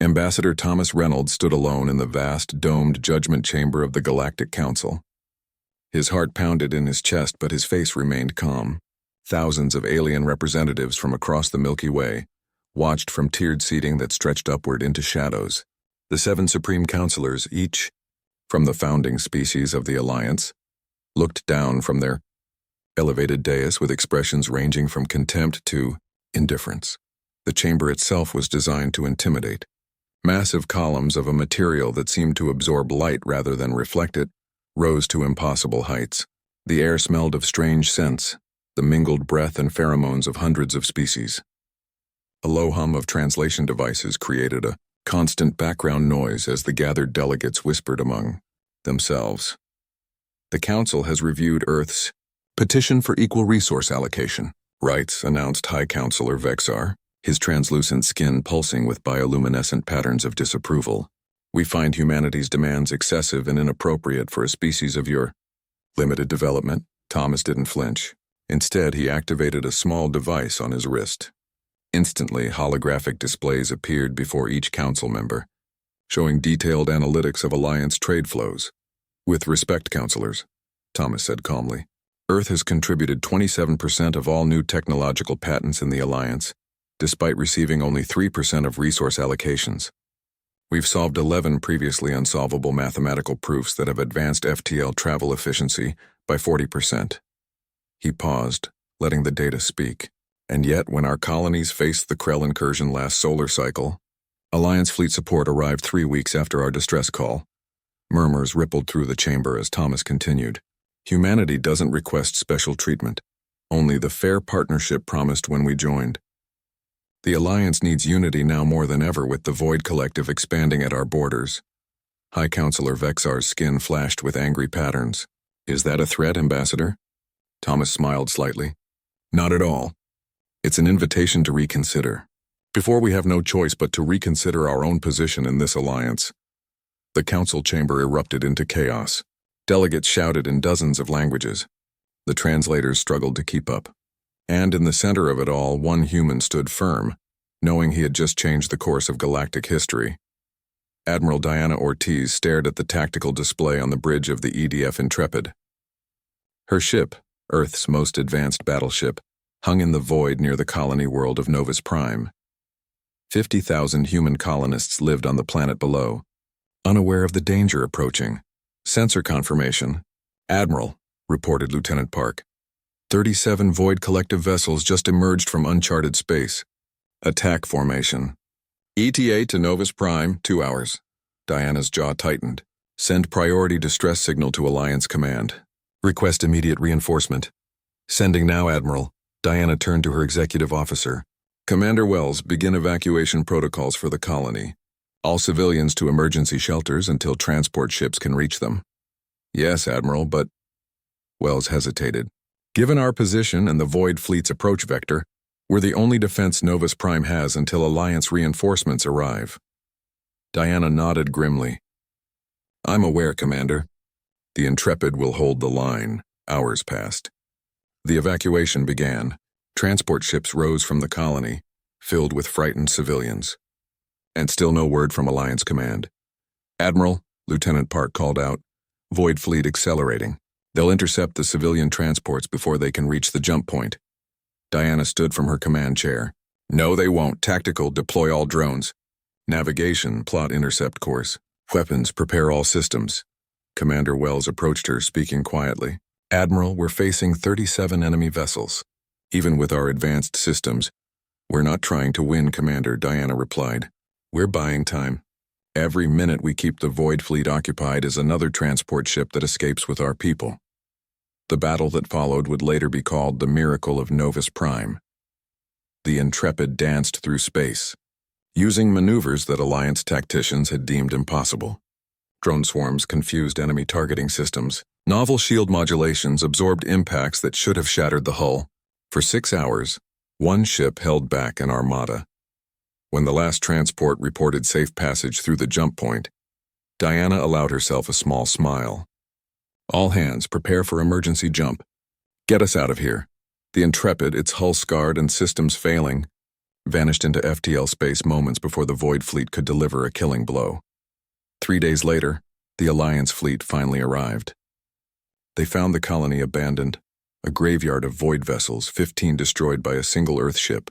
Ambassador Thomas Reynolds stood alone in the vast, domed judgment chamber of the Galactic Council. His heart pounded in his chest, but his face remained calm. Thousands of alien representatives from across the Milky Way watched from tiered seating that stretched upward into shadows. The 7 Supreme Counselors, each from the founding species of the Alliance, looked down from their elevated dais with expressions ranging from contempt to indifference. The chamber itself was designed to intimidate. Massive columns of a material that seemed to absorb light rather than reflect it rose to impossible heights. The air smelled of strange scents, the mingled breath and pheromones of hundreds of species. A low hum of translation devices created a constant background noise as the gathered delegates whispered among themselves. The Council has reviewed Earth's petition for equal resource allocation, writes, announced High Counselor Vexar, his translucent skin pulsing with bioluminescent patterns of disapproval. We find humanity's demands excessive and inappropriate for a species of your limited development. Thomas didn't flinch. Instead, he activated a small device on his wrist. Instantly, holographic displays appeared before each council member, showing detailed analytics of Alliance trade flows. With respect, counselors, Thomas said calmly, Earth has contributed 27% of all new technological patents in the Alliance, despite receiving only 3% of resource allocations. We've solved 11 previously unsolvable mathematical proofs that have advanced FTL travel efficiency by 40%. He paused, letting the data speak. And yet, when our colonies faced the Krell incursion last solar cycle, Alliance fleet support arrived 3 weeks after our distress call. Murmurs rippled through the chamber as Thomas continued. Humanity doesn't request special treatment, only the fair partnership promised when we joined. The Alliance needs unity now more than ever, with the Void Collective expanding at our borders. High Counselor Vexar's skin flashed with angry patterns. Is that a threat, Ambassador? Thomas smiled slightly. Not at all. It's an invitation to reconsider. Before we have no choice but to reconsider our own position in this alliance. The council chamber erupted into chaos. Delegates shouted in dozens of languages. The translators struggled to keep up. And in the center of it all, one human stood firm, knowing he had just changed the course of galactic history. Admiral Diana Ortiz stared at the tactical display on the bridge of the EDF Intrepid. Her ship, Earth's most advanced battleship, hung in the void near the colony world of Novus Prime. 50,000 human colonists lived on the planet below, unaware of the danger approaching. Sensor confirmation. Admiral, reported Lieutenant Park. 37 Void Collective vessels just emerged from uncharted space. Attack formation. ETA to Novus Prime, 2 hours. Diana's jaw tightened. Send priority distress signal to Alliance Command. Request immediate reinforcement. Sending now, Admiral. Diana turned to her executive officer. Commander Wells, begin evacuation protocols for the colony. All civilians to emergency shelters until transport ships can reach them. Yes, Admiral, but... Wells hesitated. Given our position and the Void Fleet's approach vector, we're the only defense Novus Prime has until Alliance reinforcements arrive. Diana nodded grimly. I'm aware, Commander. The Intrepid will hold the line. Hours passed. The evacuation began. Transport ships rose from the colony, filled with frightened civilians. And still no word from Alliance Command. Admiral, Lieutenant Park called out, Void Fleet accelerating. They'll intercept the civilian transports before they can reach the jump point. Diana stood from her command chair. No, they won't. Tactical, deploy all drones. Navigation, plot intercept course. Weapons, prepare all systems. Commander Wells approached her, speaking quietly. Admiral, we're facing 37 enemy vessels. Even with our advanced systems, we're not trying to win, Commander, Diana replied. We're buying time. Every minute we keep the Void Fleet occupied is another transport ship that escapes with our people. The battle that followed would later be called the Miracle of Novus Prime. The Intrepid danced through space, using maneuvers that Alliance tacticians had deemed impossible. Drone swarms confused enemy targeting systems. Novel shield modulations absorbed impacts that should have shattered the hull. For 6 hours, one ship held back an armada. When the last transport reported safe passage through the jump point, Diana allowed herself a small smile. All hands, prepare for emergency jump. Get us out of here. The Intrepid, its hull scarred and systems failing, vanished into FTL space moments before the Void Fleet could deliver a killing blow. 3 days later, the Alliance fleet finally arrived. They found the colony abandoned, a graveyard of void vessels, 15 destroyed by a single Earth ship,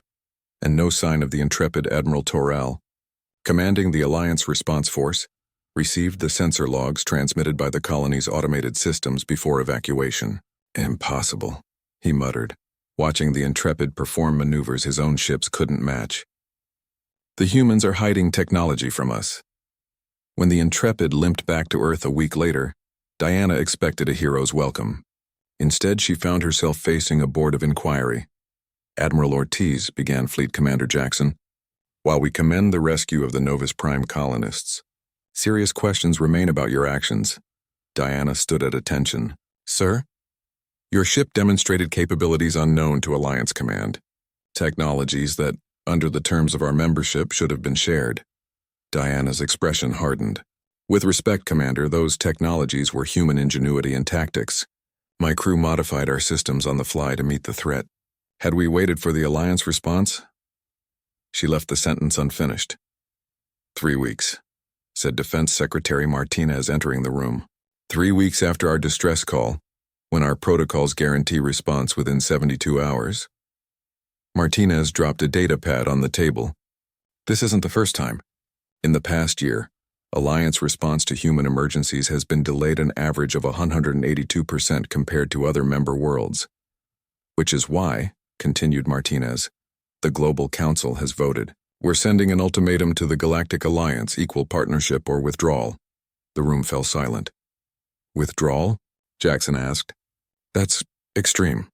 and no sign of the intrepid Admiral Torrell, commanding the Alliance Response Force, received the sensor logs transmitted by the colony's automated systems before evacuation. Impossible, he muttered, watching the Intrepid perform maneuvers his own ships couldn't match. The humans are hiding technology from us. When the Intrepid limped back to Earth a week later, Diana expected a hero's welcome. Instead, she found herself facing a board of inquiry. Admiral Ortiz, began Fleet Commander Jackson, while we commend the rescue of the Novus Prime colonists, serious questions remain about your actions. Diana stood at attention. Sir? Your ship demonstrated capabilities unknown to Alliance Command, technologies that, under the terms of our membership, should have been shared. Diana's expression hardened. With respect, Commander, those technologies were human ingenuity and tactics. My crew modified our systems on the fly to meet the threat. Had we waited for the Alliance response? She left the sentence unfinished. 3 weeks, said Defense Secretary Martinez, entering the room. 3 weeks after our distress call, when our protocols guarantee response within 72 hours. Martinez dropped a data pad on the table. This isn't the first time. In the past year, Alliance response to human emergencies has been delayed an average of 182% compared to other member worlds. Which is why, continued Martinez, the Global Council has voted. We're sending an ultimatum to the Galactic Alliance, equal partnership or withdrawal. The room fell silent. Withdrawal? Jackson asked. That's extreme.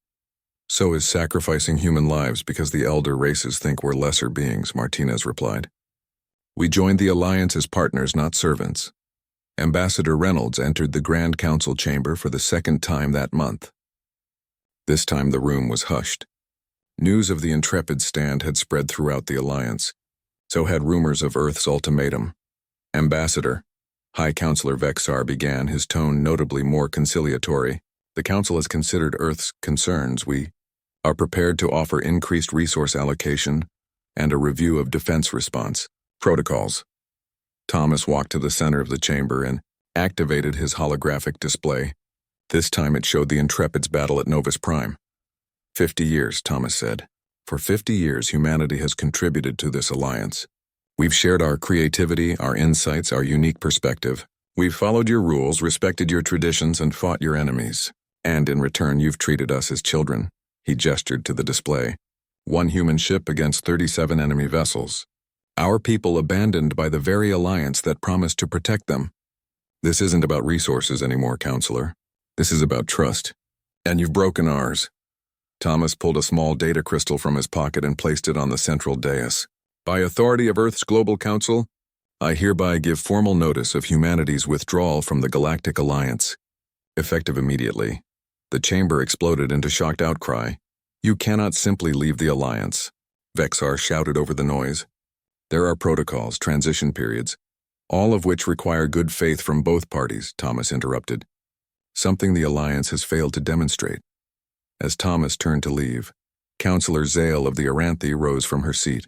So is sacrificing human lives because the elder races think we're lesser beings, Martinez replied. We joined the Alliance as partners, not servants. Ambassador Reynolds entered the Grand Council chamber for the second time that month. This time the room was hushed. News of the Intrepid stand had spread throughout the Alliance. So had rumors of Earth's ultimatum. Ambassador, High Counselor Vexar began, his tone notably more conciliatory. The Council has considered Earth's concerns. We are prepared to offer increased resource allocation and a review of defense response protocols. Thomas walked to the center of the chamber and activated his holographic display. This time it showed the Intrepid's battle at Novus Prime. 50 years, Thomas said. For 50 years, humanity has contributed to this alliance. We've shared our creativity, our insights, our unique perspective. We've followed your rules, respected your traditions, and fought your enemies. And in return, you've treated us as children. He gestured to the display. 1 human ship against 37 enemy vessels. Our people abandoned by the very alliance that promised to protect them. This isn't about resources anymore, Counselor. This is about trust. And you've broken ours. Thomas pulled a small data crystal from his pocket and placed it on the central dais. By authority of Earth's Global Council, I hereby give formal notice of humanity's withdrawal from the Galactic Alliance. Effective immediately, the chamber exploded into shocked outcry. You cannot simply leave the Alliance, Vexar shouted over the noise. There are protocols, transition periods, all of which require good faith from both parties, Thomas interrupted. Something the Alliance has failed to demonstrate. As Thomas turned to leave, Counselor Zale of the Aranthe rose from her seat.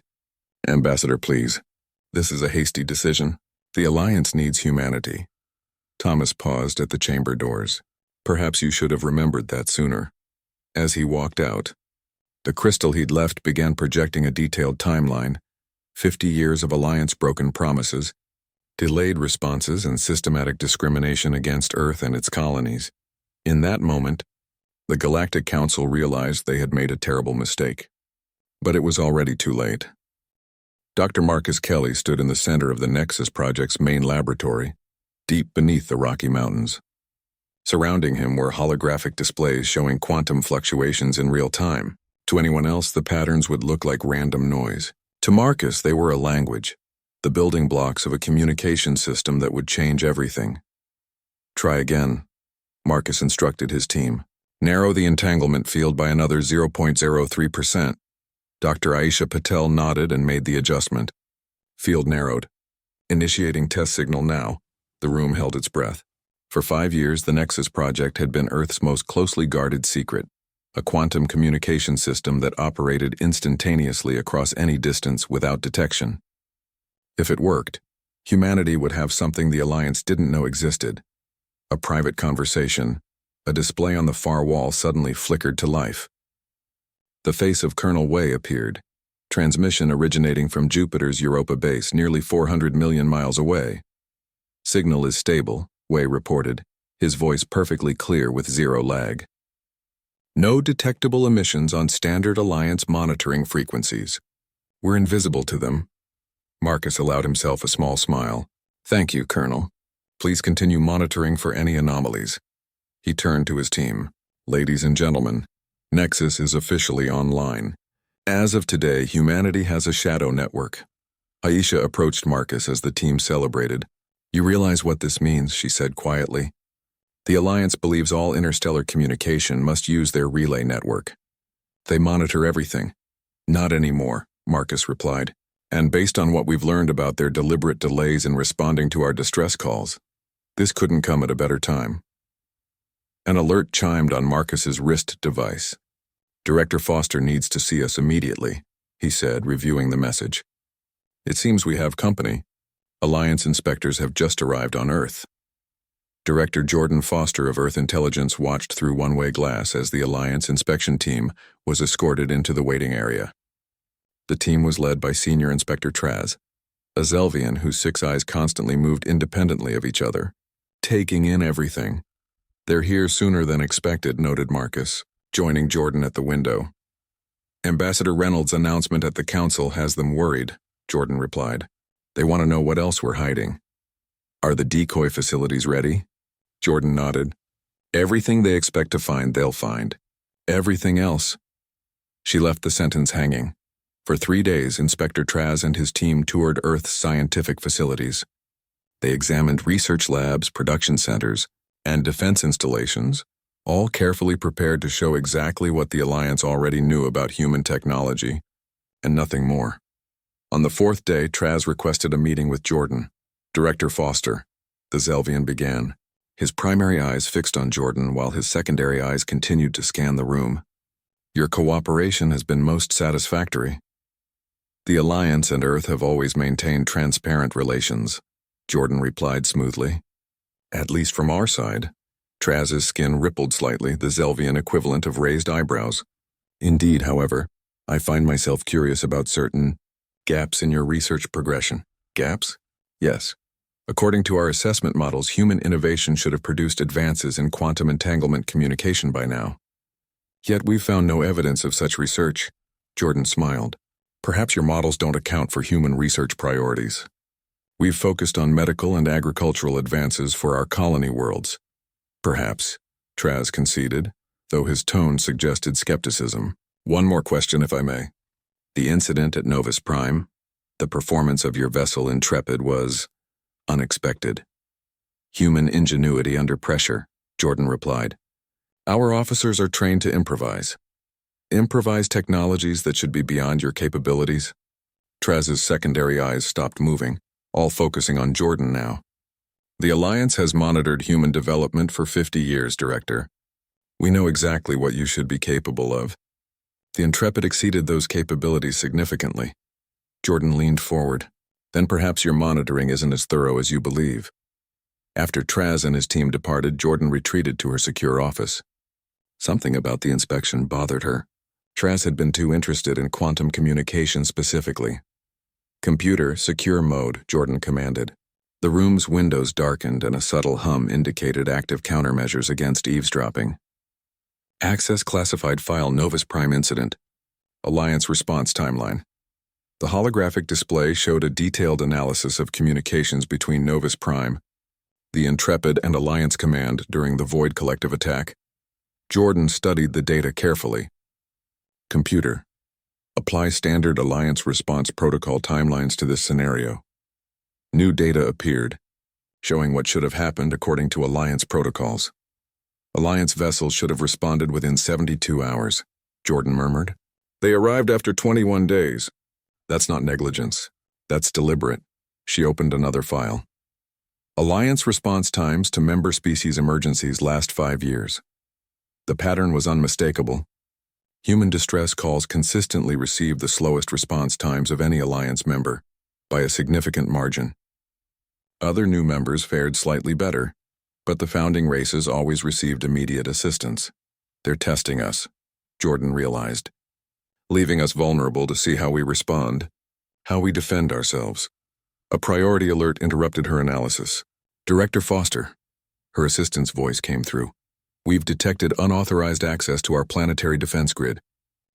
Ambassador, please. This is a hasty decision. The Alliance needs humanity. Thomas paused at the chamber doors. Perhaps you should have remembered that sooner. As he walked out, the crystal he'd left began projecting a detailed timeline. 50 years of Alliance-broken promises, delayed responses, and systematic discrimination against Earth and its colonies. In that moment, the Galactic Council realized they had made a terrible mistake. But it was already too late. Dr. Marcus Kelly stood in the center of the Nexus Project's main laboratory, deep beneath the Rocky Mountains. Surrounding him were holographic displays showing quantum fluctuations in real time. To anyone else, the patterns would look like random noise. To Marcus, they were a language, the building blocks of a communication system that would change everything. Try again, Marcus instructed his team. Narrow the entanglement field by another 0.03%. Dr. Aisha Patel nodded and made the adjustment. Field narrowed. Initiating test signal now. The room held its breath. For 5 years, the Nexus Project had been Earth's most closely guarded secret. a quantum communication system that operated instantaneously across any distance without detection. If it worked, humanity would have something the Alliance didn't know existed. A private conversation, a display on the far wall suddenly flickered to life. The face of Colonel Way appeared, transmission originating from Jupiter's Europa base nearly 400 million miles away. Signal is stable, Way reported, his voice perfectly clear with zero lag. No detectable emissions on standard Alliance monitoring frequencies. We're invisible to them. Marcus allowed himself a small smile. Thank you, Colonel. Please continue monitoring for any anomalies. He turned to his team. Ladies and gentlemen, Nexus is officially online. As of today, humanity has a shadow network. Aisha approached Marcus as the team celebrated. You realize what this means, she said quietly. The Alliance believes all interstellar communication must use their relay network. They monitor everything. Not anymore, Marcus replied. And based on what we've learned about their deliberate delays in responding to our distress calls, this couldn't come at a better time. An alert chimed on Marcus's wrist device. Director Foster needs to see us immediately, he said, reviewing the message. It seems we have company. Alliance inspectors have just arrived on Earth. Director Jordan Foster of Earth Intelligence watched through one-way glass as the Alliance inspection team was escorted into the waiting area. The team was led by Senior Inspector Traz, a Zelvian whose 6 eyes constantly moved independently of each other, taking in everything. They're here sooner than expected, noted Marcus, joining Jordan at the window. Ambassador Reynolds' announcement at the council has them worried, Jordan replied. They want to know what else we're hiding. Are the decoy facilities ready? Jordan nodded. Everything they expect to find, they'll find. Everything else. She left the sentence hanging. For 3 days, Inspector Traz and his team toured Earth's scientific facilities. They examined research labs, production centers, and defense installations, all carefully prepared to show exactly what the Alliance already knew about human technology, and nothing more. On the 4th day, Traz requested a meeting with Jordan. Director Foster, the Zelvian began, his primary eyes fixed on Jordan while his secondary eyes continued to scan the room. Your cooperation has been most satisfactory. The Alliance and Earth have always maintained transparent relations, Jordan replied smoothly. At least from our side. Traz's skin rippled slightly, the Zelvian equivalent of raised eyebrows. Indeed, however, I find myself curious about certain gaps in your research progression. Gaps? Yes. According to our assessment models, human innovation should have produced advances in quantum entanglement communication by now. Yet we've found no evidence of such research. Jordan smiled. Perhaps your models don't account for human research priorities. We've focused on medical and agricultural advances for our colony worlds. Perhaps, Traz conceded, though his tone suggested skepticism. One more question, if I may. The incident at Novus Prime, the performance of your vessel Intrepid was unexpected. Human ingenuity under pressure, Jordan replied. Our officers are trained to improvise. Improvise technologies that should be beyond your capabilities. Traz's secondary eyes stopped moving, all focusing on Jordan now. The Alliance has monitored human development for 50 years, Director. We know exactly what you should be capable of. The Intrepid exceeded those capabilities significantly. Jordan leaned forward. Then perhaps your monitoring isn't as thorough as you believe. After Traz and his team departed, Jordan retreated to her secure office. Something about the inspection bothered her. Traz had been too interested in quantum communication specifically. Computer, secure mode, Jordan commanded. The room's windows darkened and a subtle hum indicated active countermeasures against eavesdropping. Access classified file Novus Prime incident. Alliance response timeline. The holographic display showed a detailed analysis of communications between Novus Prime, the Intrepid, and Alliance Command during the Void Collective attack. Jordan studied the data carefully. Computer. Apply standard Alliance response protocol timelines to this scenario. New data appeared, showing what should have happened according to Alliance protocols. Alliance vessels should have responded within 72 hours, Jordan murmured. They arrived after 21 days. That's not negligence. That's deliberate. She opened another file. Alliance response times to member species emergencies last 5 years. The pattern was unmistakable. Human distress calls consistently receive the slowest response times of any Alliance member, by a significant margin. Other new members fared slightly better, but the founding races always received immediate assistance. They're testing us, Jordan realized, leaving us vulnerable to see how we respond, how we defend ourselves. A priority alert interrupted her analysis. Director Foster. Her assistant's voice came through. We've detected unauthorized access to our planetary defense grid.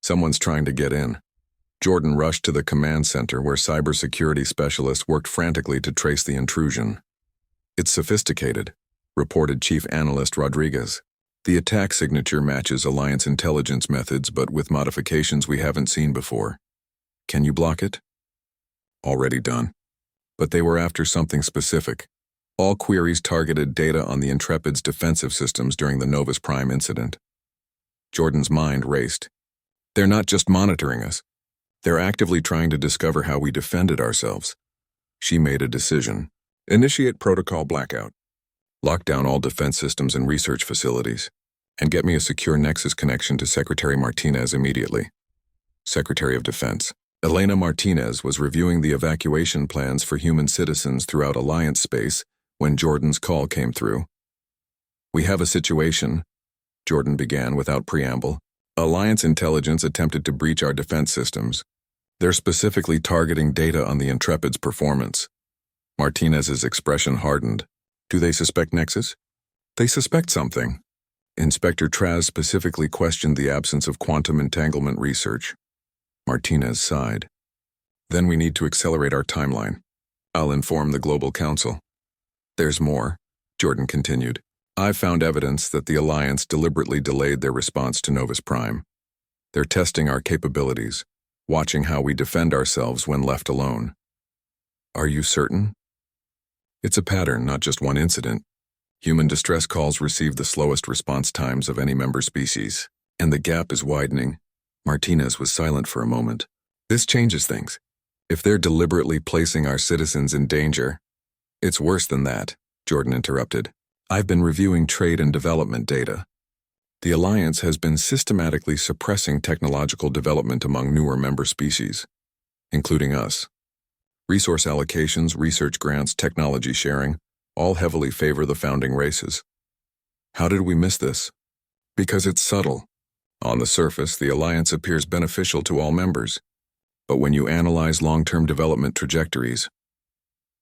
Someone's trying to get in. Jordan rushed to the command center where cybersecurity specialists worked frantically to trace the intrusion. It's sophisticated, reported Chief Analyst Rodriguez. The attack signature matches Alliance intelligence methods but with modifications we haven't seen before. Can you block it? Already done. But they were after something specific. All queries targeted data on the Intrepid's defensive systems during the Novus Prime incident. Jordan's mind raced. They're not just monitoring us. They're actively trying to discover how we defended ourselves. She made a decision. Initiate protocol blackout. Lock down all defense systems and research facilities. And get me a secure Nexus connection to Secretary Martinez immediately. Secretary of Defense. Elena Martinez was reviewing the evacuation plans for human citizens throughout Alliance space when Jordan's call came through. We have a situation, Jordan began without preamble. Alliance intelligence attempted to breach our defense systems. They're specifically targeting data on the Intrepid's performance. Martinez's expression hardened. Do they suspect Nexus? They suspect something. Inspector Traz specifically questioned the absence of quantum entanglement research. Martinez sighed. Then we need to accelerate our timeline. I'll inform the Global Council. There's more, Jordan continued. I've found evidence that the Alliance deliberately delayed their response to Novus Prime. They're testing our capabilities, watching how we defend ourselves when left alone. Are you certain? It's a pattern, not just one incident. Human distress calls receive the slowest response times of any member species, and the gap is widening. Martinez was silent for a moment. This changes things. If they're deliberately placing our citizens in danger, it's worse than that, Jordan interrupted. I've been reviewing trade and development data. The Alliance has been systematically suppressing technological development among newer member species, including us. Resource allocations, research grants, technology sharing, all heavily favor the founding races. How did we miss this? Because it's subtle. On the surface, the Alliance appears beneficial to all members. But when you analyze long-term development trajectories,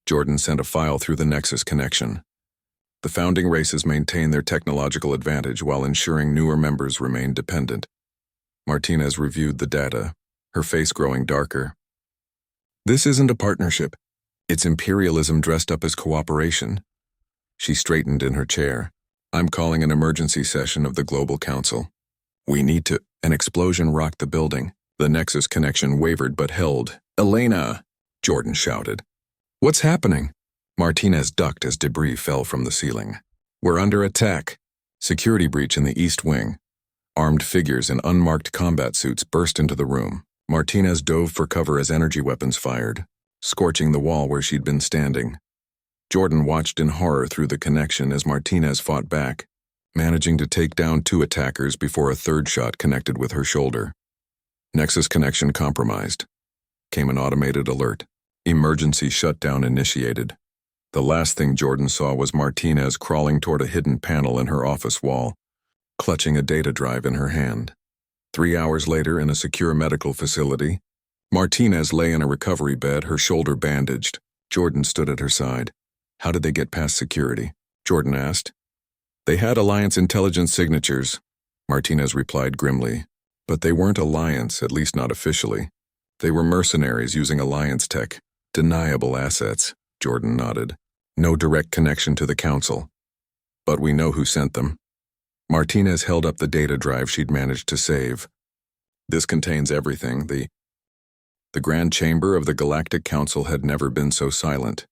Jordan sent a file through the Nexus connection. The founding races maintain their technological advantage while ensuring newer members remain dependent. Martinez reviewed the data, her face growing darker. This isn't a partnership. It's imperialism dressed up as cooperation. She straightened in her chair. I'm calling an emergency session of the Global Council. We need to. An explosion rocked the building. The Nexus connection wavered but held. Elena! Jordan shouted. What's happening? Martinez ducked as debris fell from the ceiling. We're under attack. Security breach in the East Wing. Armed figures in unmarked combat suits burst into the room. Martinez dove for cover as energy weapons fired, scorching the wall where she'd been standing. Jordan watched in horror through the connection as Martinez fought back, managing to take down 2 attackers before a third shot connected with her shoulder. Nexus connection compromised. Came an automated alert. Emergency shutdown initiated. The last thing Jordan saw was Martinez crawling toward a hidden panel in her office wall, clutching a data drive in her hand. 3 hours later, in a secure medical facility, Martinez lay in a recovery bed, her shoulder bandaged. Jordan stood at her side. How did they get past security? Jordan asked. They had Alliance intelligence signatures, Martinez replied grimly. But they weren't Alliance, at least not officially. They were mercenaries using Alliance tech. Deniable assets, Jordan nodded. No direct connection to the Council. But we know who sent them. Martinez held up the data drive she'd managed to save. This contains everything. The Grand Chamber of the Galactic Council had never been so silent.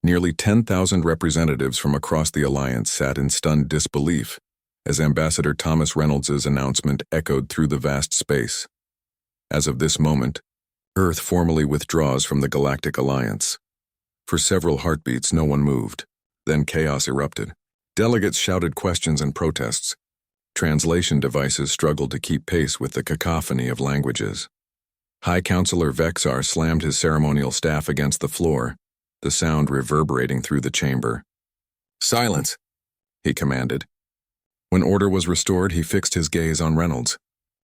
Nearly 10,000 representatives from across the Alliance sat in stunned disbelief as Ambassador Thomas Reynolds's announcement echoed through the vast space. As of this moment, Earth formally withdraws from the Galactic Alliance. For several heartbeats, no one moved. Then chaos erupted. Delegates shouted questions and protests. Translation devices struggled to keep pace with the cacophony of languages. High Counselor Vexar slammed his ceremonial staff against the floor, the sound reverberating through the chamber. "Silence," he commanded. When order was restored, he fixed his gaze on Reynolds.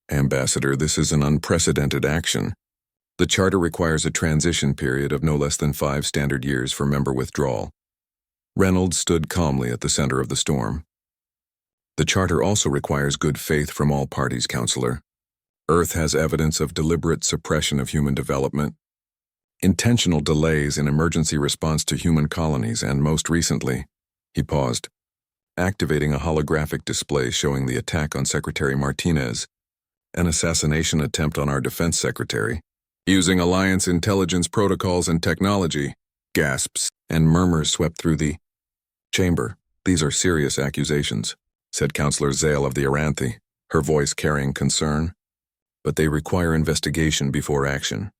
"Ambassador, this is an unprecedented action. The Charter requires a transition period of no less than 5 standard years for member withdrawal." Reynolds stood calmly at the center of the storm. "The Charter also requires good faith from all parties, Counselor. Earth has evidence of deliberate suppression of human development, intentional delays in emergency response to human colonies, and most recently," he paused, activating a holographic display showing the attack on Secretary Martinez, an assassination attempt on our Defense Secretary, using Alliance intelligence protocols and technology. Gasps and murmurs swept through the chamber. "These are serious accusations," said Counselor Zale of the Aranthe, her voice carrying concern. "But they require investigation before action."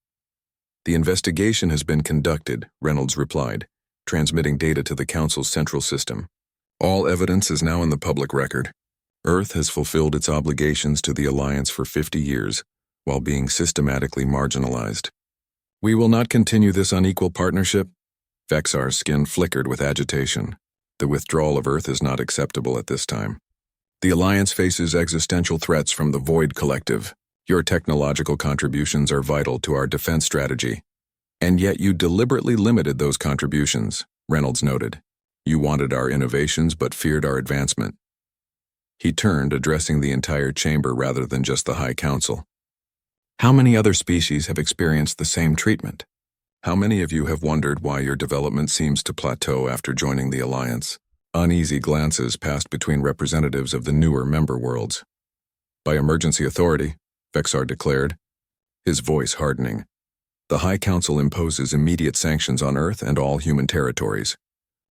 "The investigation has been conducted," Reynolds replied, transmitting data to the Council's central system. "All evidence is now in the public record. Earth has fulfilled its obligations to the Alliance for 50 years, while being systematically marginalized. We will not continue this unequal partnership." Vexar's skin flickered with agitation. "The withdrawal of Earth is not acceptable at this time. The Alliance faces existential threats from the Void Collective. Your technological contributions are vital to our defense strategy. And yet you deliberately limited those contributions," Reynolds noted. "You wanted our innovations but feared our advancement." He turned, addressing the entire chamber rather than just the High Council. "How many other species have experienced the same treatment? How many of you have wondered why your development seems to plateau after joining the Alliance?" Uneasy glances passed between representatives of the newer member worlds. "By emergency authority," Vexar declared, his voice hardening. "The High Council imposes immediate sanctions on Earth and all human territories.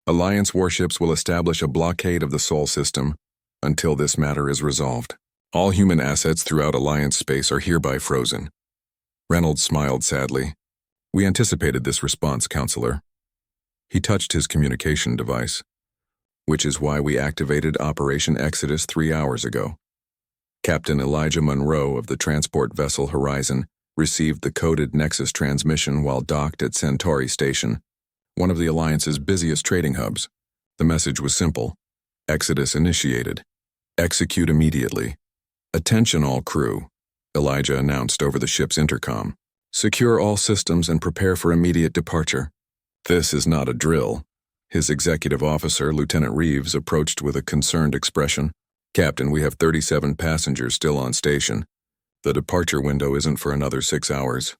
Alliance warships will establish a blockade of the Sol system until this matter is resolved. All human assets throughout Alliance space are hereby frozen." Reynolds smiled sadly. "We anticipated this response, Counselor." He touched his communication device. "Which is why we activated Operation Exodus 3 hours ago." Captain Elijah Monroe of the transport vessel Horizon received the coded Nexus transmission while docked at Centauri Station, one of the Alliance's busiest trading hubs. The message was simple: Exodus initiated. Execute immediately. "Attention all crew," Elijah announced over the ship's intercom. "Secure all systems and prepare for immediate departure." "This is not a drill." His executive officer, Lieutenant Reeves, approached with a concerned expression. "Captain, we have 37 passengers still on station. The departure window isn't for another 6 hours."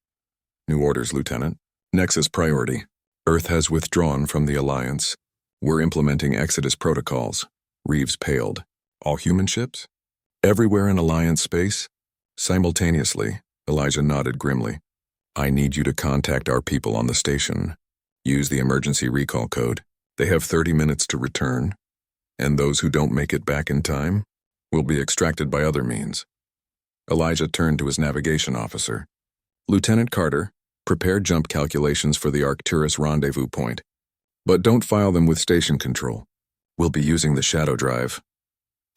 "New orders, Lieutenant." "Nexus priority. Earth has withdrawn from the Alliance. We're implementing Exodus protocols." Reeves paled. "All human ships? Everywhere in Alliance space?" "Simultaneously," Elijah nodded grimly. "I need you to contact our people on the station. Use the emergency recall code. They have 30 minutes to return, and those who don't make it back in time will be extracted by other means." Elijah turned to his navigation officer. "Lieutenant Carter, prepare jump calculations for the Arcturus rendezvous point, but don't file them with station control. We'll be using the shadow drive."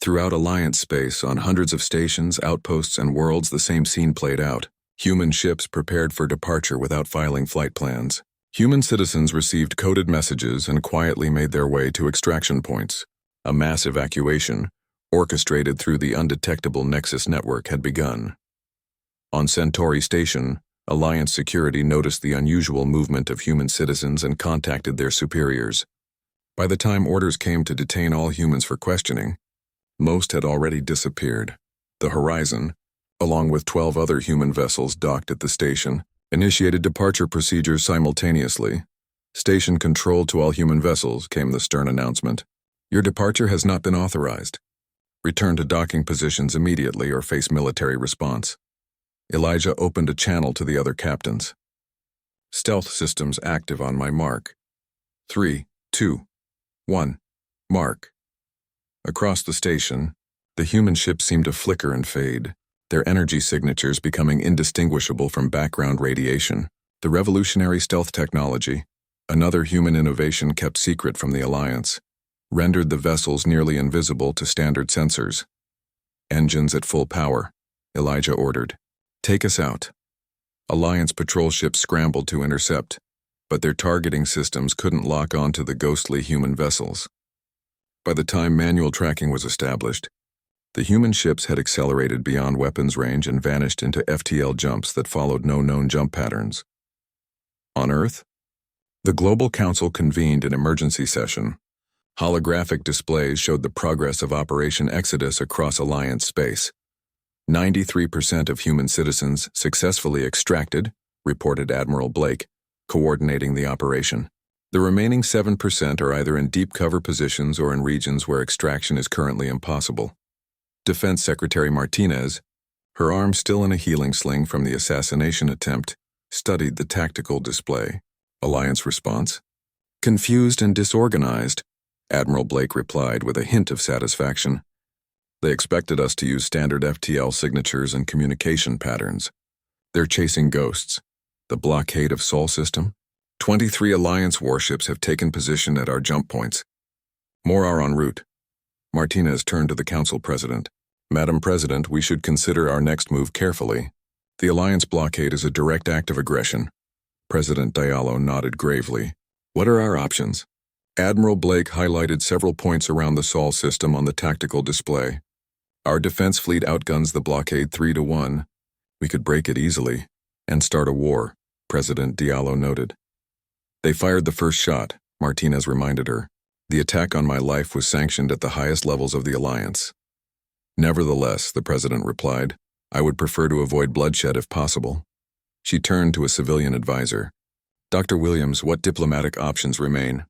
Throughout Alliance space, on hundreds of stations, outposts, and worlds, the same scene played out. Human ships prepared for departure without filing flight plans. Human citizens received coded messages and quietly made their way to extraction points. A mass evacuation, orchestrated through the undetectable Nexus network, had begun. On Centauri Station, Alliance security noticed the unusual movement of human citizens and contacted their superiors. By the time orders came to detain all humans for questioning, most had already disappeared. The Horizon, along with 12 other human vessels docked at the station, initiated departure procedures simultaneously. "Station control to all human vessels," came the stern announcement. "Your departure has not been authorized. Return to docking positions immediately or face military response." Elijah opened a channel to the other captains. "Stealth systems active on my mark. 3, 2, 1, mark." Across the station, the human ships seemed to flicker and fade, their energy signatures becoming indistinguishable from background radiation. The revolutionary stealth technology, another human innovation kept secret from the Alliance, rendered the vessels nearly invisible to standard sensors. Engines at full power, Elijah ordered. Take us out. Alliance patrol ships scrambled to intercept, but their targeting systems couldn't lock onto the ghostly human vessels. By the time manual tracking was established, the human ships had accelerated beyond weapons range and vanished into FTL jumps that followed no known jump patterns. On Earth, the Global Council convened an emergency session. Holographic displays showed the progress of Operation Exodus across Alliance space. 93% of human citizens successfully extracted, reported Admiral Blake, coordinating the operation. The remaining 7% are either in deep cover positions or in regions where extraction is currently impossible. Defense Secretary Martinez, her arm still in a healing sling from the assassination attempt, studied the tactical display. Alliance response? Confused and disorganized, Admiral Blake replied with a hint of satisfaction. They expected us to use standard FTL signatures and communication patterns. They're chasing ghosts. The blockade of Sol system? 23 Alliance warships have taken position at our jump points. More are en route. Martinez turned to the Council President. Madam President, we should consider our next move carefully. The Alliance blockade is a direct act of aggression. President Diallo nodded gravely. What are our options? Admiral Blake highlighted several points around the Sol system on the tactical display. Our defense fleet outguns the blockade 3-1. We could break it easily and start a war, President Diallo noted. They fired the first shot, Martinez reminded her. The attack on my life was sanctioned at the highest levels of the Alliance. Nevertheless, the President replied, I would prefer to avoid bloodshed if possible. She turned to a civilian advisor. Dr. Williams, what diplomatic options remain?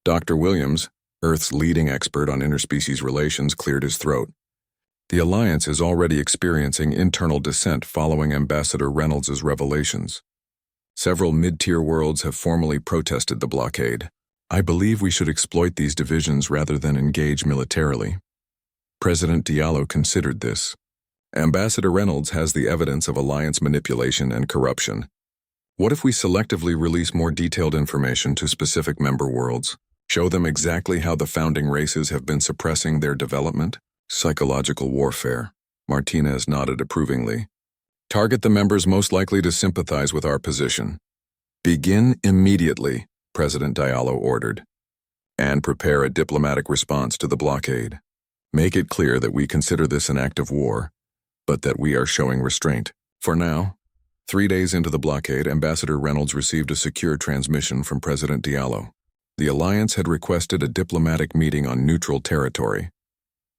Dr. Williams, Earth's leading expert on interspecies relations, cleared his throat. The Alliance is already experiencing internal dissent following Ambassador Reynolds' revelations. Several mid-tier worlds have formally protested the blockade. I believe we should exploit these divisions rather than engage militarily. President Diallo considered this. Ambassador Reynolds has the evidence of Alliance manipulation and corruption. What if we selectively release more detailed information to specific member worlds? Show them exactly how the founding races have been suppressing their development? Psychological warfare. Martinez nodded approvingly. Target the members most likely to sympathize with our position. Begin immediately, President Diallo ordered. And prepare a diplomatic response to the blockade. Make it clear that we consider this an act of war, but that we are showing restraint. For now, 3 days into the blockade, Ambassador Reynolds received a secure transmission from President Diallo. The Alliance had requested a diplomatic meeting on neutral territory.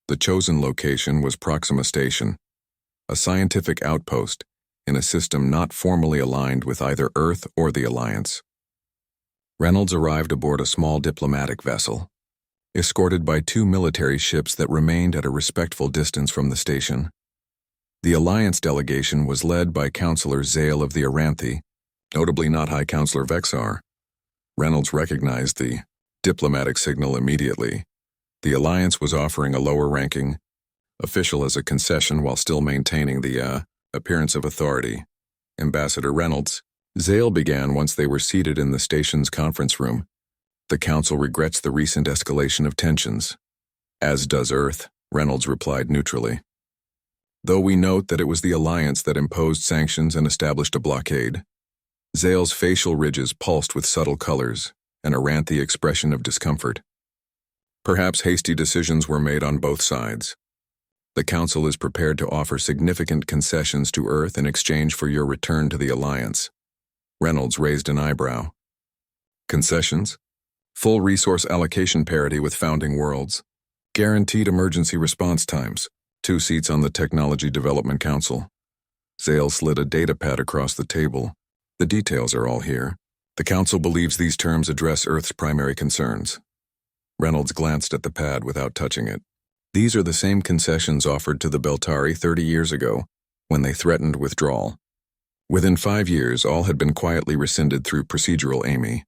The chosen location was Proxima Station, a scientific outpost in a system not formally aligned with either Earth or the Alliance. Reynolds arrived aboard a small diplomatic vessel, escorted by 2 military ships that remained at a respectful distance from the station. The Alliance delegation was led by Counselor Zale of the Aranthi, notably not High Counselor Vexar. Reynolds recognized the diplomatic signal immediately. The Alliance was offering a lower-ranking official as a concession while still maintaining the appearance of authority. Ambassador Reynolds. Zale began once they were seated in the station's conference room. The Council regrets the recent escalation of tensions. As does Earth, Reynolds replied neutrally. Though we note that it was the Alliance that imposed sanctions and established a blockade. Zale's facial ridges pulsed with subtle colors, an Aranthi expression of discomfort. Perhaps hasty decisions were made on both sides. The Council is prepared to offer significant concessions to Earth in exchange for your return to the Alliance. Reynolds raised an eyebrow. Concessions? Full resource allocation parity with founding worlds. Guaranteed emergency response times. 2 seats on the Technology Development Council. Zale slid a data pad across the table. The details are all here. The Council believes these terms address Earth's primary concerns. Reynolds glanced at the pad without touching it. These are the same concessions offered to the Beltari 30 years ago, when they threatened withdrawal. Within 5 years, all had been quietly rescinded through procedural AMI.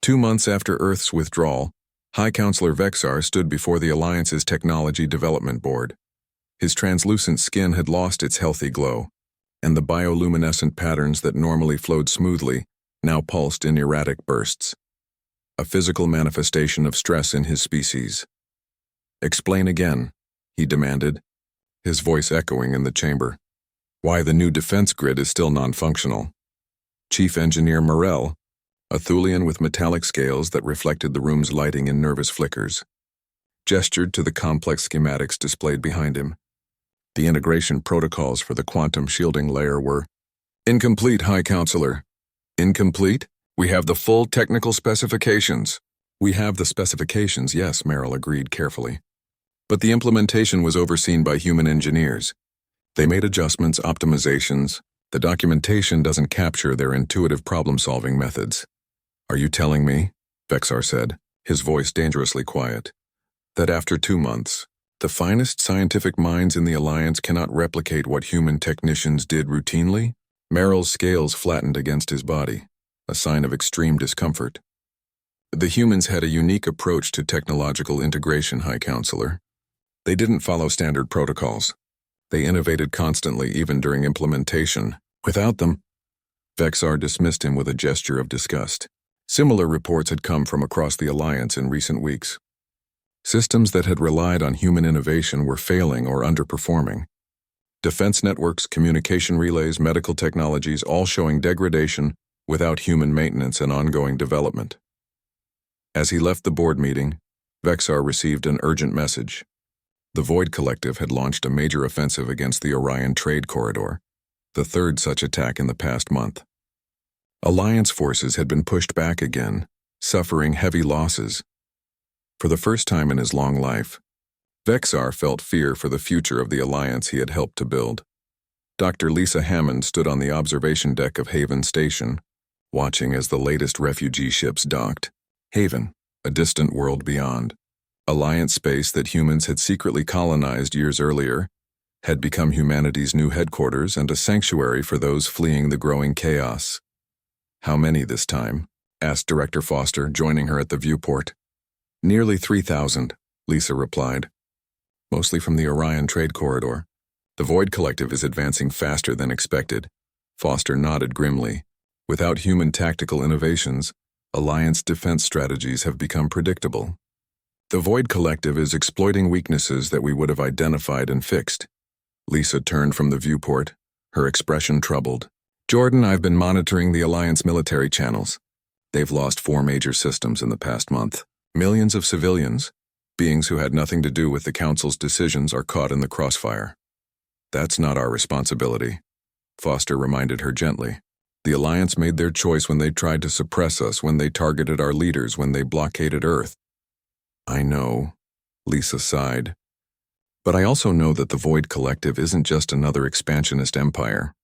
2 months after Earth's withdrawal, High Counselor Vexar stood before the Alliance's Technology Development Board. His translucent skin had lost its healthy glow, and the bioluminescent patterns that normally flowed smoothly now pulsed in erratic bursts. A physical manifestation of stress in his species. Explain again, he demanded. his voice echoing in the chamber. Why the new defense grid is still non-functional. Chief Engineer Morel, a Thulian with metallic scales that reflected the room's lighting in nervous flickers, gestured to the complex schematics displayed behind him. The integration protocols for the quantum shielding layer were incomplete, High Counselor. Incomplete? We have the full technical specifications. We have the specifications, yes, Merrill agreed carefully. But the implementation was overseen by human engineers. They made adjustments, optimizations. The documentation doesn't capture their intuitive problem-solving methods. Are you telling me, Vexar said, his voice dangerously quiet, that after 2 months, the finest scientific minds in the Alliance cannot replicate what human technicians did routinely? Merrill's scales flattened against his body, a sign of extreme discomfort. The humans had a unique approach to technological integration, High Counselor. They didn't follow standard protocols. They innovated constantly, even during implementation. Without them, Vexar dismissed him with a gesture of disgust. Similar reports had come from across the Alliance in recent weeks. Systems that had relied on human innovation were failing or underperforming. Defense networks, communication relays, medical technologies, all showing degradation without human maintenance and ongoing development. As he left the board meeting, Vexar received an urgent message. The Void Collective had launched a major offensive against the Orion Trade Corridor, the third such attack in the past month. Alliance forces had been pushed back again, suffering heavy losses. For the first time in his long life, Vexar felt fear for the future of the Alliance he had helped to build. Dr. Lisa Hammond stood on the observation deck of Haven Station, watching as the latest refugee ships docked. Haven, a distant world beyond. Alliance space that humans had secretly colonized years earlier, had become humanity's new headquarters and a sanctuary for those fleeing the growing chaos. How many this time? Asked Director Foster, joining her at the viewport. Nearly 3,000, Lisa replied. Mostly from the Orion Trade Corridor. The Void Collective is advancing faster than expected. Foster nodded grimly. Without human tactical innovations, Alliance defense strategies have become predictable. The Void Collective is exploiting weaknesses that we would have identified and fixed. Lisa turned from the viewport, her expression troubled. Jordan, I've been monitoring the Alliance military channels. They've lost 4 major systems in the past month. Millions of civilians, beings who had nothing to do with the Council's decisions, are caught in the crossfire. That's not our responsibility, Foster reminded her gently. The Alliance made their choice when they tried to suppress us, when they targeted our leaders, when they blockaded Earth. I know, Lisa sighed. But I also know that the Void Collective isn't just another expansionist empire.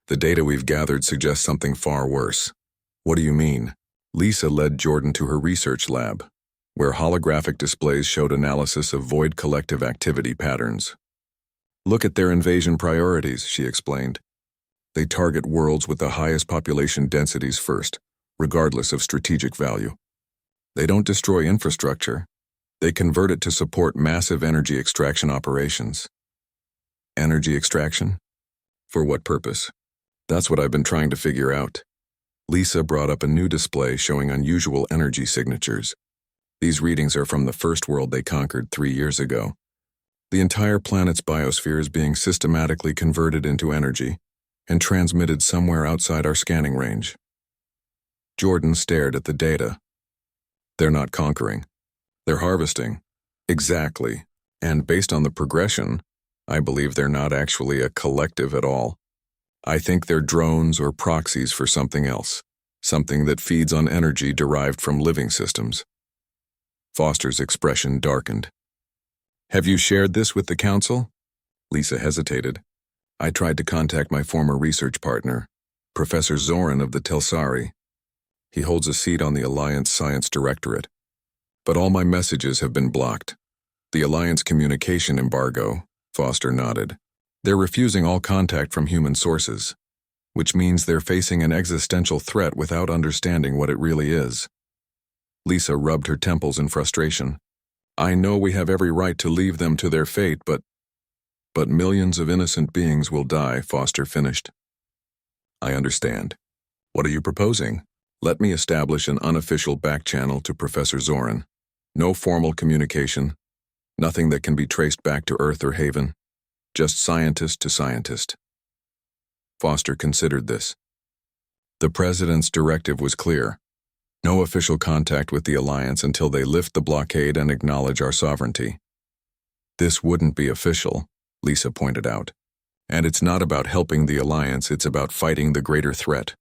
The data we've gathered suggests something far worse. What do you mean? Lisa led Jordan to her research lab, where holographic displays showed analysis of Void Collective activity patterns. Look at their invasion priorities, she explained. They target worlds with the highest population densities first, regardless of strategic value. They don't destroy infrastructure. They convert it to support massive energy extraction operations. Energy extraction? For what purpose? That's what I've been trying to figure out. Lisa brought up a new display showing unusual energy signatures. These readings are from the first world they conquered 3 years ago. The entire planet's biosphere is being systematically converted into energy and transmitted somewhere outside our scanning range. Jordan stared at the data. They're not conquering. They're harvesting. Exactly. And based on the progression, I believe they're not actually a collective at all. I think they're drones or proxies for something else, something that feeds on energy derived from living systems. Foster's expression darkened. Have you shared this with the Council? Lisa hesitated. I tried to contact my former research partner, Professor Zoran of the Telsari. He holds a seat on the Alliance Science Directorate. But all my messages have been blocked. The Alliance communication embargo, Foster nodded. They're refusing all contact from human sources, which means they're facing an existential threat without understanding what it really is. Lisa rubbed her temples in frustration. I know we have every right to leave them to their fate, but millions of innocent beings will die, Foster finished. I understand. What are you proposing? Let me establish an unofficial back channel to Professor Zoran. No formal communication. Nothing that can be traced back to Earth or Haven. just scientist to scientist. Foster considered this. The President's directive was clear. No official contact with the Alliance until they lift the blockade and acknowledge our sovereignty. This wouldn't be official, Lisa pointed out. And it's not about helping the Alliance, it's about fighting the greater threat.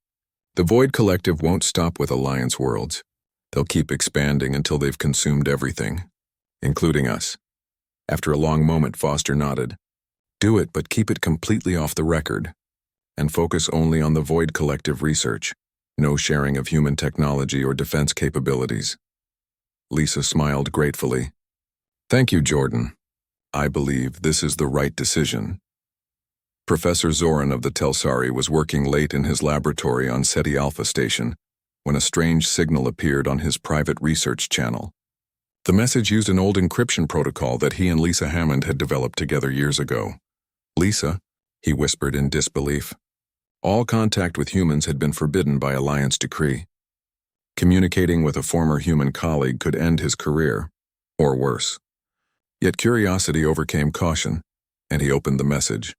The Void Collective won't stop with Alliance worlds. They'll keep expanding until they've consumed everything, including us. After a long moment, Foster nodded. Do it, but keep it completely off the record. And focus only on the Void Collective research. No sharing of human technology or defense capabilities. Lisa smiled gratefully. Thank you, Jordan. I believe this is the right decision. Professor Zoran of the Telsari was working late in his laboratory on SETI Alpha Station when a strange signal appeared on his private research channel. The message used an old encryption protocol that he and Lisa Hammond had developed together years ago. Lisa, he whispered in disbelief. All contact with humans had been forbidden by Alliance decree. Communicating with a former human colleague could end his career, or worse. Yet curiosity overcame caution, and he opened the message.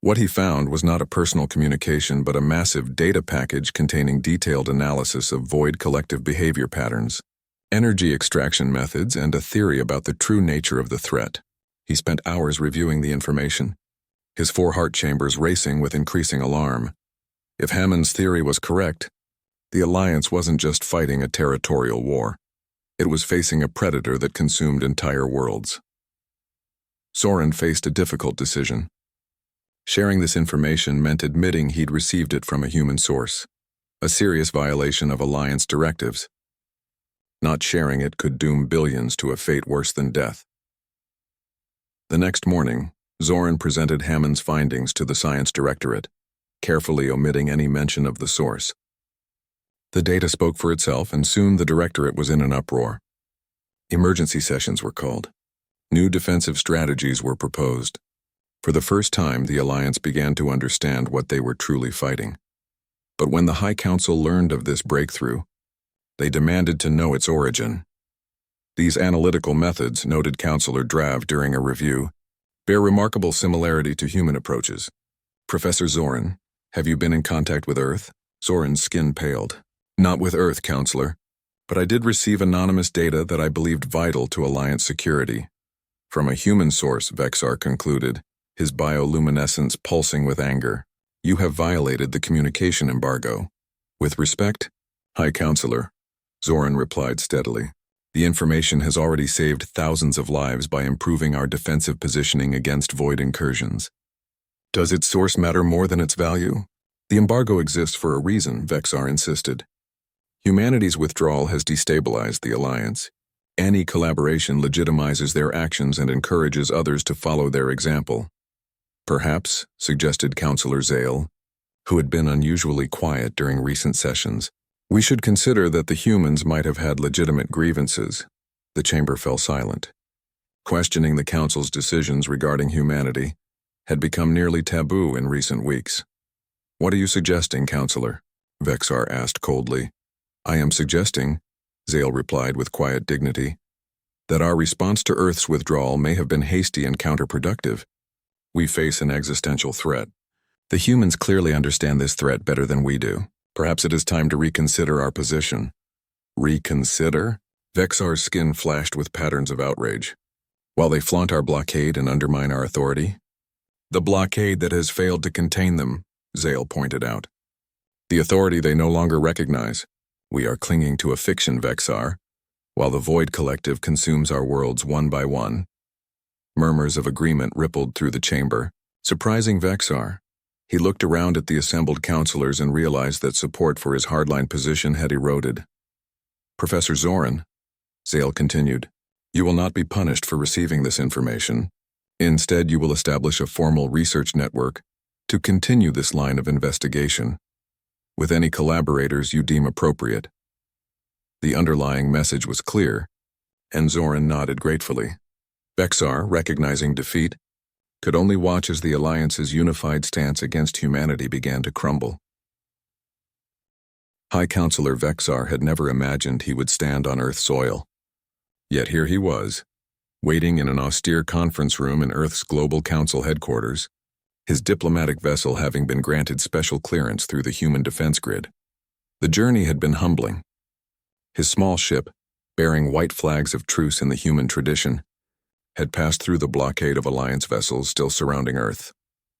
What he found was not a personal communication but a massive data package containing detailed analysis of Void Collective behavior patterns, energy extraction methods, and a theory about the true nature of the threat. He spent hours reviewing the information, his 4 heart chambers racing with increasing alarm. If Hammond's theory was correct, the Alliance wasn't just fighting a territorial war. It was facing a predator that consumed entire worlds. Soren faced a difficult decision. Sharing this information meant admitting he'd received it from a human source, a serious violation of Alliance directives. Not sharing it could doom billions to a fate worse than death. The next morning, Zoran presented Hammond's findings to the Science Directorate, carefully omitting any mention of the source. The data spoke for itself, and soon the Directorate was in an uproar. Emergency sessions were called. New defensive strategies were proposed. For the first time, the Alliance began to understand what they were truly fighting. But when the High Council learned of this breakthrough, they demanded to know its origin. These analytical methods, noted Councillor Drav during a review, bear remarkable similarity to human approaches. Professor Zoran, have you been in contact with Earth? Zoran's skin paled. Not with Earth, Counselor, but I did receive anonymous data that I believed vital to Alliance security. From a human source, Vexar concluded, his bioluminescence pulsing with anger. You have violated the communication embargo. With respect, High Counselor, Zoran replied steadily. The information has already saved thousands of lives by improving our defensive positioning against void incursions. Does its source matter more than its value? The embargo exists for a reason, Vexar insisted. Humanity's withdrawal has destabilized the Alliance. Any collaboration legitimizes their actions and encourages others to follow their example. Perhaps, suggested Councillor Zale, who had been unusually quiet during recent sessions, we should consider that the humans might have had legitimate grievances. The chamber fell silent. Questioning the Council's decisions regarding humanity had become nearly taboo in recent weeks. What are you suggesting, Councillor? Vexar asked coldly. I am suggesting, Zale replied with quiet dignity, that our response to Earth's withdrawal may have been hasty and counterproductive. We face an existential threat. The humans clearly understand this threat better than we do. Perhaps it is time to reconsider our position. Reconsider? Vexar's skin flashed with patterns of outrage. While they flaunt our blockade and undermine our authority? The blockade that has failed to contain them, Zale pointed out. The authority they no longer recognize. We are clinging to a fiction, Vexar, while the Void Collective consumes our worlds one by one. Murmurs of agreement rippled through the chamber, surprising Vexar. He looked around at the assembled councillors and realized that support for his hardline position had eroded. Professor Zoran, Zale continued, you will not be punished for receiving this information. Instead, you will establish a formal research network to continue this line of investigation, with any collaborators you deem appropriate. The underlying message was clear, and Zoran nodded gratefully. Vexar, recognizing defeat, could only watch as the Alliance's unified stance against humanity began to crumble. High Councillor Vexar had never imagined he would stand on Earth soil. Yet here he was, waiting in an austere conference room in Earth's Global Council headquarters, his diplomatic vessel having been granted special clearance through the human defense grid. The journey had been humbling. His small ship, bearing white flags of truce in the human tradition, had passed through the blockade of Alliance vessels still surrounding Earth,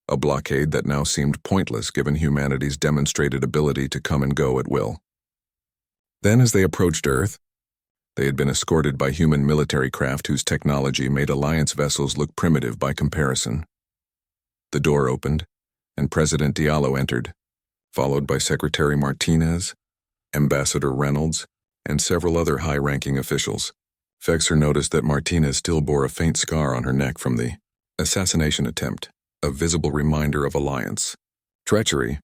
a blockade that now seemed pointless given humanity's demonstrated ability to come and go at will. Then, as they approached Earth, they had been escorted by human military craft whose technology made Alliance vessels look primitive by comparison. The door opened, and President Diallo entered, followed by Secretary Martinez, Ambassador Reynolds, and several other high-ranking officials. Vexar noticed that Martinez still bore a faint scar on her neck from the assassination attempt, a visible reminder of Alliance treachery.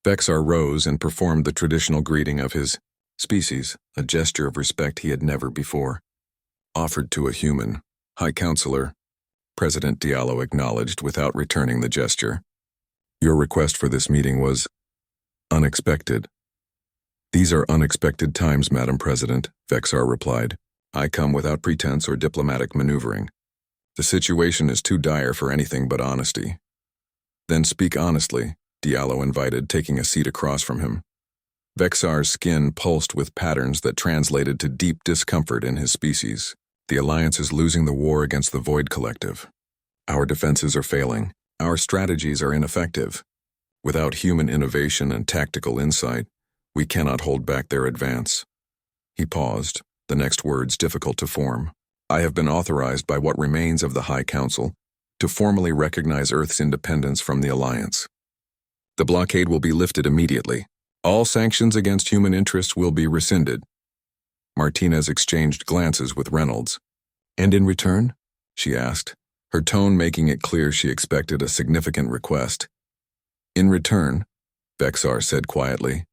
Vexar rose and performed the traditional greeting of his species, a gesture of respect he had never before offered to a human. High Counselor, President Diallo acknowledged without returning the gesture. Your request for this meeting was unexpected. These are unexpected times, Madam President, Vexar replied. I come without pretense or diplomatic maneuvering. The situation is too dire for anything but honesty. Then speak honestly, Diallo invited, taking a seat across from him. Vexar's skin pulsed with patterns that translated to deep discomfort in his species. The Alliance is losing the war against the Void Collective. Our defenses are failing. Our strategies are ineffective. Without human innovation and tactical insight, we cannot hold back their advance. He paused, the next words difficult to form. I have been authorized by what remains of the High Council to formally recognize Earth's independence from the Alliance. The blockade will be lifted immediately. All sanctions against human interests will be rescinded. Martinez exchanged glances with Reynolds. And in return? She asked, her tone making it clear she expected a significant request. In return, Vexar said quietly,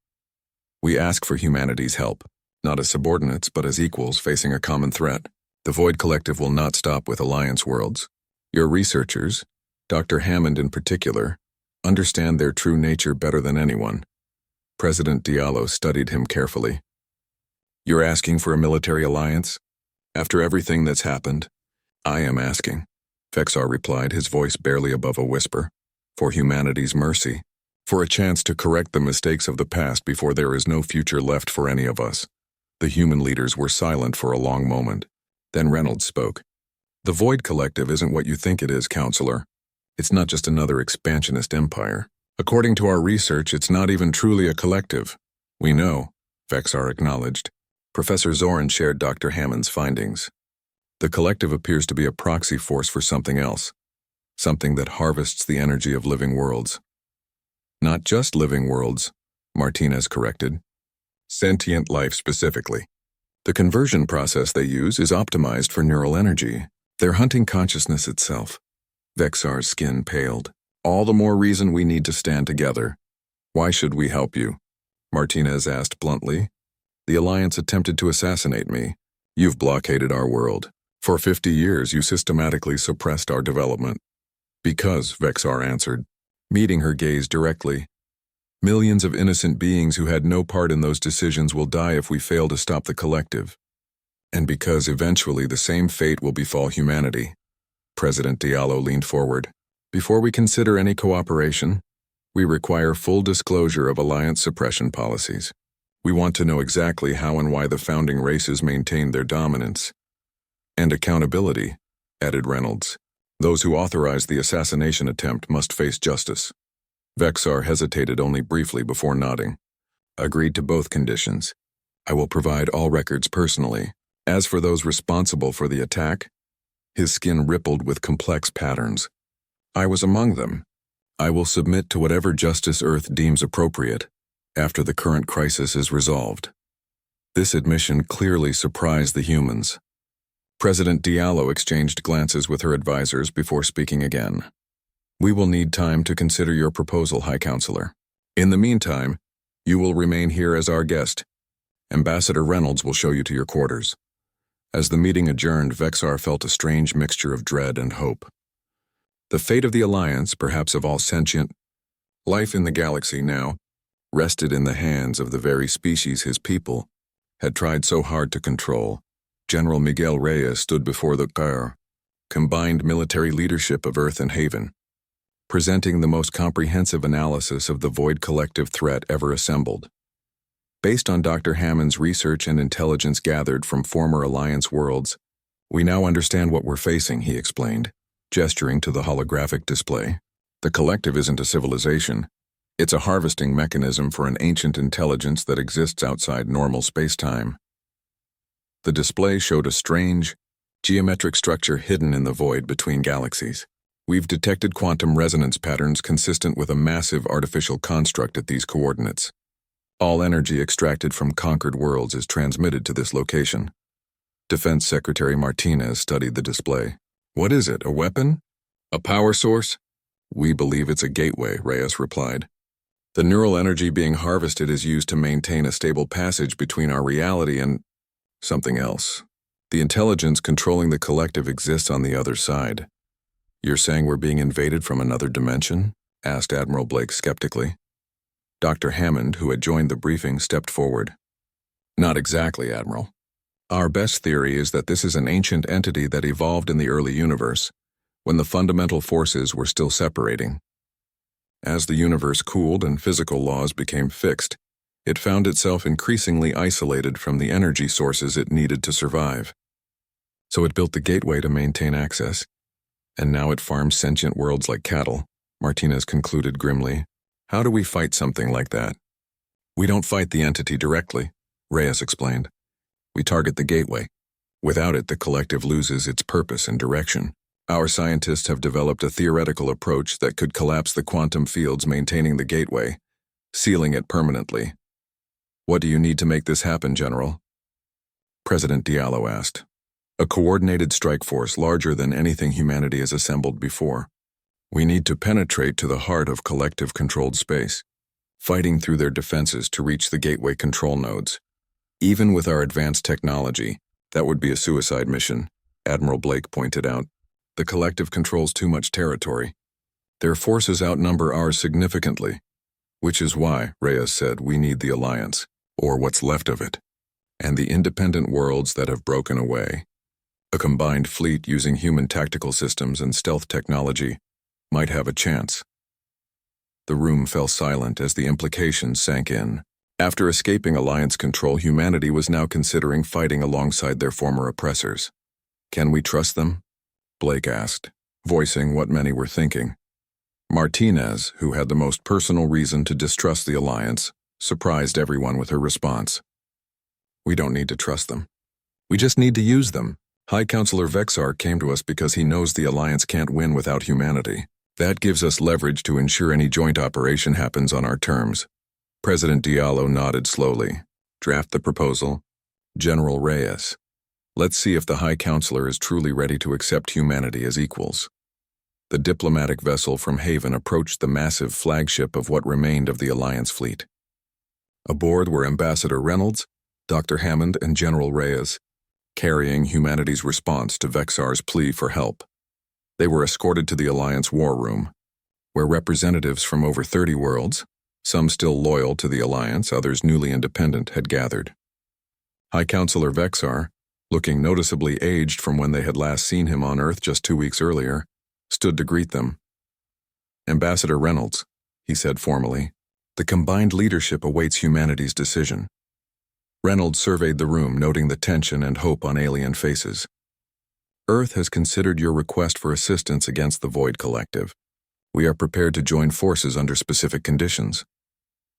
we ask for humanity's help, not as subordinates but as equals facing a common threat. The Void Collective will not stop with Alliance worlds. Your researchers, Dr. Hammond in particular, understand their true nature better than anyone. President Diallo studied him carefully. You're asking for a military alliance? After everything that's happened, I am asking, Vexar replied, his voice barely above a whisper. For humanity's mercy. For a chance to correct the mistakes of the past before there is no future left for any of us. The human leaders were silent for a long moment. Then Reynolds spoke. The Void Collective isn't what you think it is, Counselor. It's not just another expansionist empire. According to our research, it's not even truly a collective. We know, Vexar acknowledged. Professor Zoran shared Dr. Hammond's findings. The collective appears to be a proxy force for something else. Something that harvests the energy of living worlds. Not just living worlds, Martinez corrected. Sentient life specifically. The conversion process they use is optimized for neural energy. They're hunting consciousness itself. Vexar's skin paled. All the more reason we need to stand together. Why should we help you? Martinez asked bluntly. The Alliance attempted to assassinate me. You've blockaded our world. For 50 years, you systematically suppressed our development. Because, Vexar answered, meeting her gaze directly. Millions of innocent beings who had no part in those decisions will die if we fail to stop the collective. And because eventually the same fate will befall humanity. President Diallo leaned forward. Before we consider any cooperation, we require full disclosure of Alliance suppression policies. We want to know exactly how and why the founding races maintained their dominance. And accountability, added Reynolds. Those who authorized the assassination attempt must face justice. Vexar hesitated only briefly before nodding. Agreed to both conditions. I will provide all records personally. As for those responsible for the attack, his skin rippled with complex patterns. I was among them. I will submit to whatever justice Earth deems appropriate after the current crisis is resolved. This admission clearly surprised the humans. President Diallo exchanged glances with her advisors before speaking again. We will need time to consider your proposal, High Counselor. In the meantime, you will remain here as our guest. Ambassador Reynolds will show you to your quarters. As the meeting adjourned, Vexar felt a strange mixture of dread and hope. The fate of the Alliance, perhaps of all sentient life in the galaxy now, rested in the hands of the very species his people had tried so hard to control. General Miguel Reyes stood before the combined military leadership of Earth and Haven, presenting the most comprehensive analysis of the Void Collective threat ever assembled. Based on Dr. Hammond's research and intelligence gathered from former Alliance worlds, we now understand what we're facing, he explained, gesturing to the holographic display. The Collective isn't a civilization. It's a harvesting mechanism for an ancient intelligence that exists outside normal space-time. The display showed a strange, geometric structure hidden in the void between galaxies. We've detected quantum resonance patterns consistent with a massive artificial construct at these coordinates. All energy extracted from conquered worlds is transmitted to this location. Defense Secretary Martinez studied the display. What is it, a weapon? A power source? We believe it's a gateway, Reyes replied. The neural energy being harvested is used to maintain a stable passage between our reality and something else. The intelligence controlling the Collective exists on the other side. You're saying we're being invaded from another dimension? Asked Admiral Blake skeptically. Dr. Hammond, who had joined the briefing, stepped forward. Not exactly, Admiral. Our best theory is that this is an ancient entity that evolved in the early universe, when the fundamental forces were still separating. As the universe cooled and physical laws became fixed, it found itself increasingly isolated from the energy sources it needed to survive. So it built the gateway to maintain access, and now it farms sentient worlds like cattle, Martinez concluded grimly. How do we fight something like that? We don't fight the entity directly, Reyes explained. We target the gateway. Without it, the Collective loses its purpose and direction. Our scientists have developed a theoretical approach that could collapse the quantum fields maintaining the gateway, sealing it permanently. What do you need to make this happen, General? President Diallo asked. A coordinated strike force larger than anything humanity has assembled before. We need to penetrate to the heart of Collective-controlled space, fighting through their defenses to reach the gateway control nodes. Even with our advanced technology, that would be a suicide mission, Admiral Blake pointed out. The Collective controls too much territory. Their forces outnumber ours significantly, which is why, Reyes said, we need the Alliance, or what's left of it, and the independent worlds that have broken away. A combined fleet using human tactical systems and stealth technology might have a chance. The room fell silent as the implications sank in. After escaping Alliance control, humanity was now considering fighting alongside their former oppressors. Can we trust them? Blake asked, voicing what many were thinking. Martinez, who had the most personal reason to distrust the Alliance, surprised everyone with her response. We don't need to trust them. We just need to use them. High Counselor Vexar came to us because he knows the Alliance can't win without humanity. That gives us leverage to ensure any joint operation happens on our terms. President Diallo nodded slowly. Draft the proposal. General Reyes. Let's see if the High Counselor is truly ready to accept humanity as equals. The diplomatic vessel from Haven approached the massive flagship of what remained of the Alliance fleet. Aboard were Ambassador Reynolds, Dr. Hammond, and General Reyes, carrying humanity's response to Vexar's plea for help. They were escorted to the Alliance War Room, where representatives from over 30 worlds, some still loyal to the Alliance, others newly independent, had gathered. High Counselor Vexar, looking noticeably aged from when they had last seen him on Earth just 2 weeks earlier, stood to greet them. Ambassador Reynolds, he said formally, the combined leadership awaits humanity's decision. Reynolds surveyed the room, noting the tension and hope on alien faces. Earth has considered your request for assistance against the Void Collective. We are prepared to join forces under specific conditions.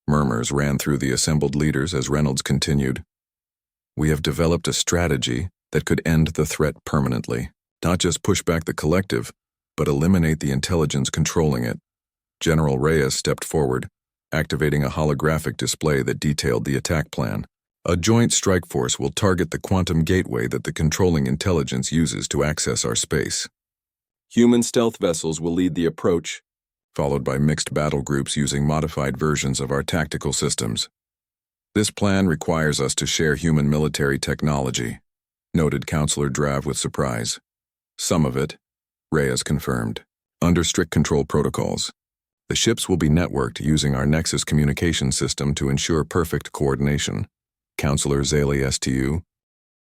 Murmurs ran through the assembled leaders as Reynolds continued. We have developed a strategy that could end the threat permanently, not just push back the Collective, but eliminate the intelligence controlling it. General Reyes stepped forward, activating a holographic display that detailed the attack plan. A joint strike force will target the quantum gateway that the controlling intelligence uses to access our space. Human stealth vessels will lead the approach, followed by mixed battle groups using modified versions of our tactical systems. This plan requires us to share human military technology, noted Counselor Drav with surprise. Some of it, Reyes confirmed, under strict control protocols. The ships will be networked using our Nexus communication system to ensure perfect coordination. Counselor Zaley STU,